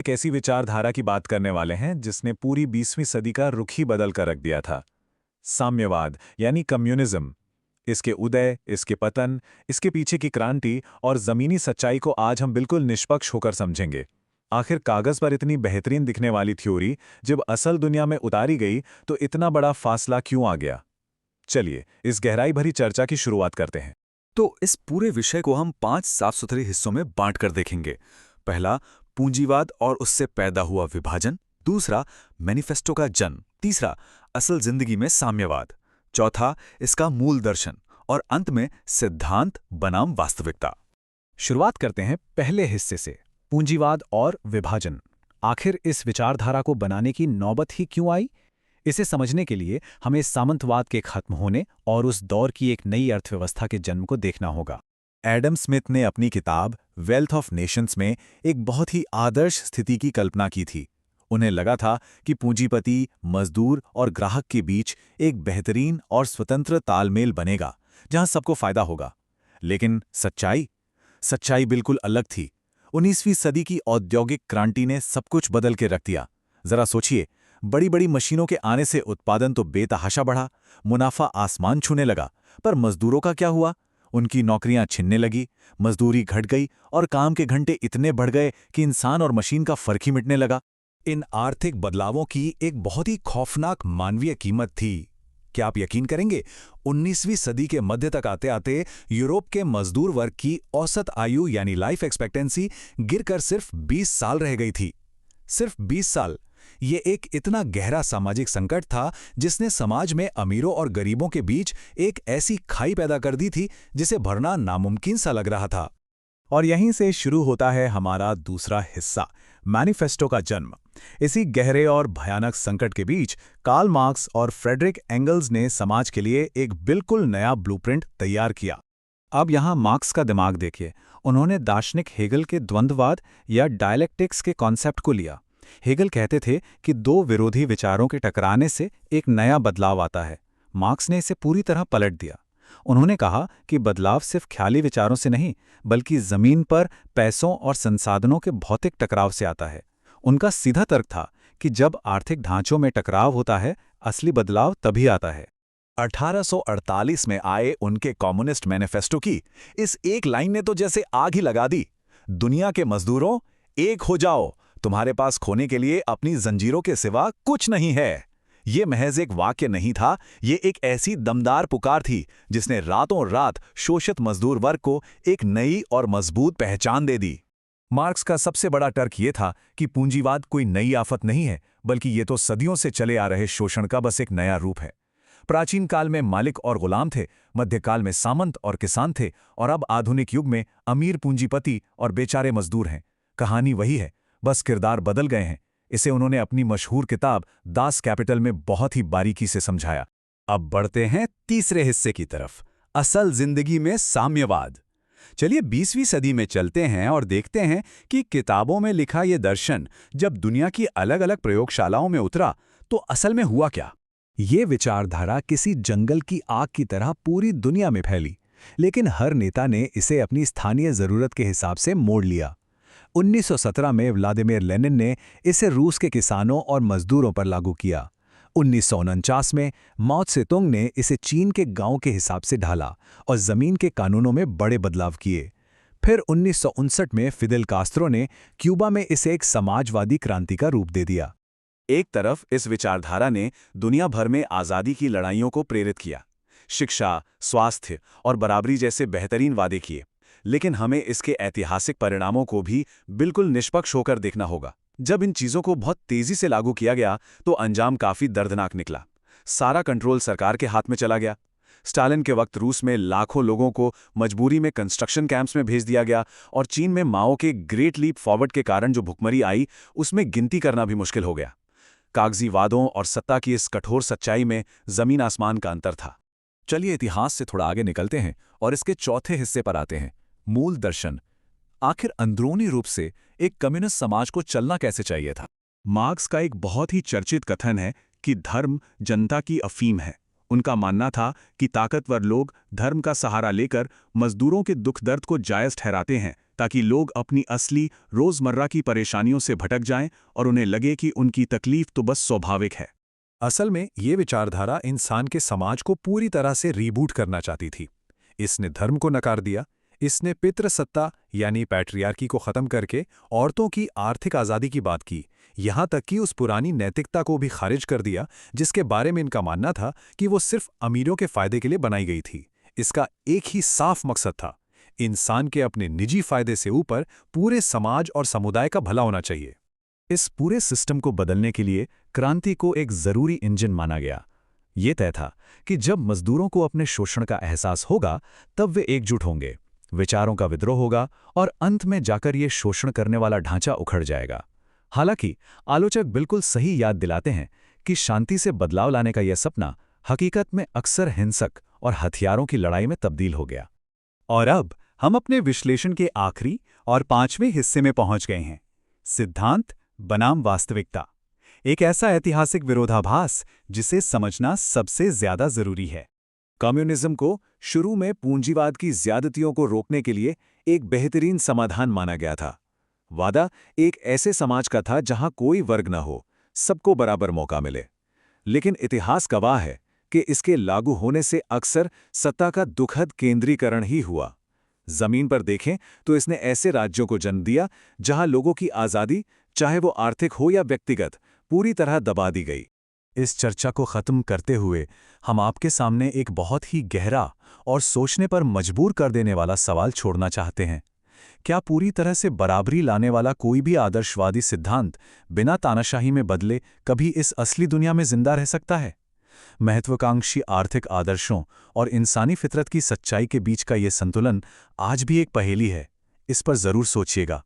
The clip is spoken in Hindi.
एक ऐसी विचारधारा की बात करने वाले हैं जिसने पूरी 20वीं सदी का रुख ही बदल कर रख दिया था। साम्यवाद यानी कम्युनिज्म। इसके उदय, इसके पतन, इसके पीछे की क्रांति और जमीनी सच्चाई को आज हम बिल्कुल निष्पक्ष होकर समझेंगे। आखिर कागज पर इतनी बेहतरीन दिखने वाली थ्योरी जब असल दुनिया में उतारी गई तो इतना बड़ा फासला क्यों आ गया? चलिए इस गहराई भरी चर्चा की शुरुआत करते हैं। तो इस पूरे विषय को हम 5 साफ सुथरे हिस्सों में बांटकर देखेंगे। पहला, पूंजीवाद और उससे पैदा हुआ विभाजन। दूसरा, मैनिफेस्टो का जन्म। तीसरा, असल जिंदगी में साम्यवाद। चौथा, इसका मूल दर्शन। और अंत में सिद्धांत बनाम वास्तविकता। शुरुआत करते हैं पहले हिस्से से, पूंजीवाद और विभाजन। आखिर इस विचारधारा को बनाने की नौबत ही क्यों आई? इसे समझने के लिए हमें सामंतवाद के खत्म होने और उस दौर की एक नई अर्थव्यवस्था के जन्म को देखना होगा। एडम स्मिथ ने अपनी किताब वेल्थ ऑफ नेशंस में एक बहुत ही आदर्श स्थिति की कल्पना की थी। उन्हें लगा था कि पूंजीपति, मजदूर और ग्राहक के बीच एक बेहतरीन और स्वतंत्र तालमेल बनेगा जहां सबको फायदा होगा। लेकिन सच्चाई बिल्कुल अलग थी। 19वीं सदी की औद्योगिक क्रांति ने सब कुछ बदल के रख दिया। जरा सोचिए, बड़ी बड़ी मशीनों के आने से उत्पादन तो बेतहाशा बढ़ा, मुनाफा आसमान छूने लगा, पर मजदूरों का क्या हुआ? उनकी नौकरियां छिनने लगी, मजदूरी घट गई और काम के घंटे इतने बढ़ गए कि इंसान और मशीन का फर्क ही मिटने लगा। इन आर्थिक बदलावों की एक बहुत ही खौफनाक मानवीय कीमत थी। क्या आप यकीन करेंगे, 19वीं सदी के मध्य तक आते आते यूरोप के मजदूर वर्ग की औसत आयु यानी लाइफ एक्सपेक्टेंसी गिरकर सिर्फ 20 साल रह गई थी। सिर्फ 20 साल। ये एक इतना गहरा सामाजिक संकट था जिसने समाज में अमीरों और गरीबों के बीच एक ऐसी खाई पैदा कर दी थी जिसे भरना नामुमकिन सा लग रहा था। और यहीं से शुरू होता है हमारा दूसरा हिस्सा, मैनिफेस्टो का जन्म। इसी गहरे और भयानक संकट के बीच कार्ल मार्क्स और फ्रेडरिक एंगल्स ने समाज के लिए एक बिल्कुल नया ब्लूप्रिंट तैयार किया। अब यहाँ मार्क्स का दिमाग देखिए। उन्होंने दार्शनिक हेगल के द्वंद्ववाद या डायलेक्टिक्स के कॉन्सेप्ट को लिया। हेगल कहते थे कि दो विरोधी विचारों के टकराने से एक नया बदलाव आता है। मार्क्स ने इसे पूरी तरह पलट दिया। उन्होंने कहा कि बदलाव सिर्फ ख्याली विचारों से नहीं, बल्कि जमीन पर पैसों और संसाधनों के भौतिक टकराव से आता है। उनका सीधा तर्क था कि जब आर्थिक ढांचों में टकराव होता है, असली बदलाव तभी आता है। 1848 में आए उनके कम्युनिस्ट मैनिफेस्टो की इस एक लाइन ने तो जैसे आग ही लगा दी। दुनिया के मजदूरों, एक हो जाओ, तुम्हारे पास खोने के लिए अपनी जंजीरों के सिवा कुछ नहीं है। ये महज एक वाक्य नहीं था, ये एक ऐसी दमदार पुकार थी जिसने रातों रात शोषित मजदूर वर्ग को एक नई और मजबूत पहचान दे दी। मार्क्स का सबसे बड़ा तर्क ये था कि पूंजीवाद कोई नई आफत नहीं है, बल्कि ये तो सदियों से चले आ रहे शोषण का बस एक नया रूप है। प्राचीन काल में मालिक और गुलाम थे, मध्यकाल में सामंत और किसान थे, और अब आधुनिक युग में अमीर पूंजीपति और बेचारे मजदूर हैं। कहानी वही है, बस किरदार बदल गए हैं। इसे उन्होंने अपनी मशहूर किताब दास कैपिटल में बहुत ही बारीकी से समझाया। अब बढ़ते हैं तीसरे हिस्से की तरफ, असल जिंदगी में साम्यवाद। चलिए 20वीं सदी में चलते हैं और देखते हैं कि किताबों में लिखा ये दर्शन जब दुनिया की अलग अलग प्रयोगशालाओं में उतरा तो असल में हुआ क्या। ये विचारधारा किसी जंगल की आग की तरह पूरी दुनिया में फैली, लेकिन हर नेता ने इसे अपनी स्थानीय जरूरत के हिसाब से मोड़ लिया। 1917 में व्लादिमीर लेनिन ने इसे रूस के किसानों और मजदूरों पर लागू किया। 1949 में माओ त्से-तुंग ने इसे चीन के गांव के हिसाब से ढाला और जमीन के कानूनों में बड़े बदलाव किए। फिर 1959 में फिदेल कास्त्रो ने क्यूबा में इसे एक समाजवादी क्रांति का रूप दे दिया। एक तरफ इस विचारधारा ने दुनिया भर में आज़ादी की लड़ाइयों को प्रेरित किया, शिक्षा, स्वास्थ्य और बराबरी जैसे बेहतरीन वादे किए। लेकिन हमें इसके ऐतिहासिक परिणामों को भी बिल्कुल निष्पक्ष होकर देखना होगा। जब इन चीज़ों को बहुत तेज़ी से लागू किया गया तो अंजाम काफ़ी दर्दनाक निकला। सारा कंट्रोल सरकार के हाथ में चला गया। स्टालिन के वक्त रूस में लाखों लोगों को मजबूरी में कंस्ट्रक्शन कैंप्स में भेज दिया गया, और चीन में माओ के ग्रेट लीप फॉरवर्ड के कारण जो भुखमरी आई, उसमें गिनती करना भी मुश्किल हो गया। कागजी वादों और सत्ता की इस कठोर सच्चाई में जमीन आसमान का अंतर था। चलिए इतिहास से थोड़ा आगे निकलते हैं और इसके चौथे हिस्से पर आते हैं, मूल दर्शन। आखिर अंदरूनी रूप से एक कम्युनिस्ट समाज को चलना कैसे चाहिए था? मार्क्स का एक बहुत ही चर्चित कथन है कि धर्म जनता की अफीम है। उनका मानना था कि ताकतवर लोग धर्म का सहारा लेकर मजदूरों के दुख दर्द को जायज ठहराते हैं ताकि लोग अपनी असली रोजमर्रा की परेशानियों से भटक जाएं और उन्हें लगे कि उनकी तकलीफ तो बस स्वाभाविक है। असल में ये विचारधारा इंसान के समाज को पूरी तरह से रीबूट करना चाहती थी। इसने धर्म को नकार दिया, इसने पितृसत्ता यानी पैट्रियार्की को खत्म करके औरतों की आर्थिक आज़ादी की बात की, यहाँ तक कि उस पुरानी नैतिकता को भी खारिज कर दिया जिसके बारे में इनका मानना था कि वो सिर्फ अमीरों के फायदे के लिए बनाई गई थी। इसका एक ही साफ मकसद था, इंसान के अपने निजी फायदे से ऊपर पूरे समाज और समुदाय का भला होना चाहिए। इस पूरे सिस्टम को बदलने के लिए क्रांति को एक जरूरी इंजन माना गया। ये तय था कि जब मजदूरों को अपने शोषण का एहसास होगा तब वे एकजुट होंगे, विचारों का विद्रोह होगा और अंत में जाकर ये शोषण करने वाला ढांचा उखड़ जाएगा। हालांकि आलोचक बिल्कुल सही याद दिलाते हैं कि शांति से बदलाव लाने का यह सपना हकीकत में अक्सर हिंसक और हथियारों की लड़ाई में तब्दील हो गया। और अब हम अपने विश्लेषण के आखिरी और 5वें हिस्से में पहुंच गए हैं, सिद्धांत बनाम वास्तविकता। एक ऐसा ऐतिहासिक विरोधाभास जिसे समझना सबसे ज्यादा जरूरी है। कम्युनिज्म को शुरू में पूंजीवाद की ज्यादतियों को रोकने के लिए एक बेहतरीन समाधान माना गया था। वादा एक ऐसे समाज का था जहां कोई वर्ग न हो, सबको बराबर मौका मिले। लेकिन इतिहास गवाह है कि इसके लागू होने से अक्सर सत्ता का दुखद केंद्रीकरण ही हुआ। जमीन पर देखें तो इसने ऐसे राज्यों को जन्म दिया जहां लोगों की आज़ादी, चाहे वो आर्थिक हो या व्यक्तिगत, पूरी तरह दबा दी गई। इस चर्चा को खत्म करते हुए हम आपके सामने एक बहुत ही गहरा और सोचने पर मजबूर कर देने वाला सवाल छोड़ना चाहते हैं। क्या पूरी तरह से बराबरी लाने वाला कोई भी आदर्शवादी सिद्धांत बिना तानाशाही में बदले कभी इस असली दुनिया में जिंदा रह सकता है? महत्वाकांक्षी आर्थिक आदर्शों और इंसानी फितरत की सच्चाई के बीच का ये संतुलन आज भी एक पहेली है। इस पर जरूर सोचिएगा।